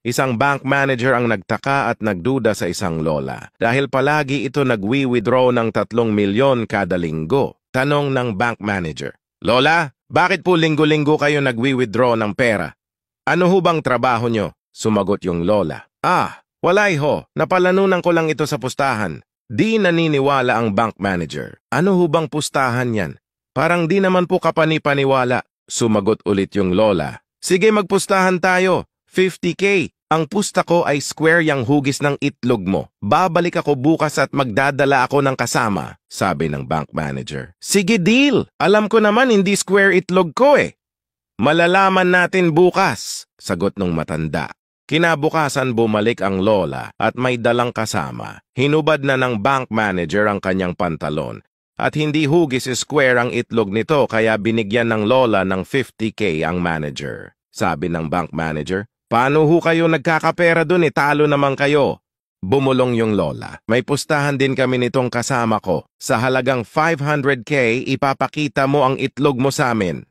Isang bank manager ang nagtaka at nagduda sa isang lola dahil palagi ito nagwi-withdraw ng 3 milyon kada linggo. Tanong ng bank manager, "Lola, bakit po linggo-linggo kayo nagwi-withdraw ng pera? Ano ho bang trabaho nyo?" Sumagot yung lola, "Wala ho, napalanunan ko lang ito sa pustahan." Di naniniwala ang bank manager. "Ano ho bang pustahan yan? Parang di naman po kapani-paniwala." Sumagot ulit yung lola, "Sige, magpustahan tayo. 50K. Ang pusta ko ay square yang hugis ng itlog mo. Babalik ako bukas at magdadala ako ng kasama," sabi ng bank manager. "Sige, deal. Alam ko naman hindi square itlog ko eh." "Malalaman natin bukas," sagot ng matanda. Kinabukasan bumalik ang lola at may dalang kasama. Hinubad na ng bank manager ang kanyang pantalon. At hindi hugis square ang itlog nito kaya binigyan ng lola ng 50K ang manager. Sabi ng bank manager, "Paano ho kayo nagkakapera dun talo naman kayo?" Bumulong yung lola. "May pustahan din kami nitong kasama ko. Sa halagang 500K, ipapakita mo ang itlog mo sa amin."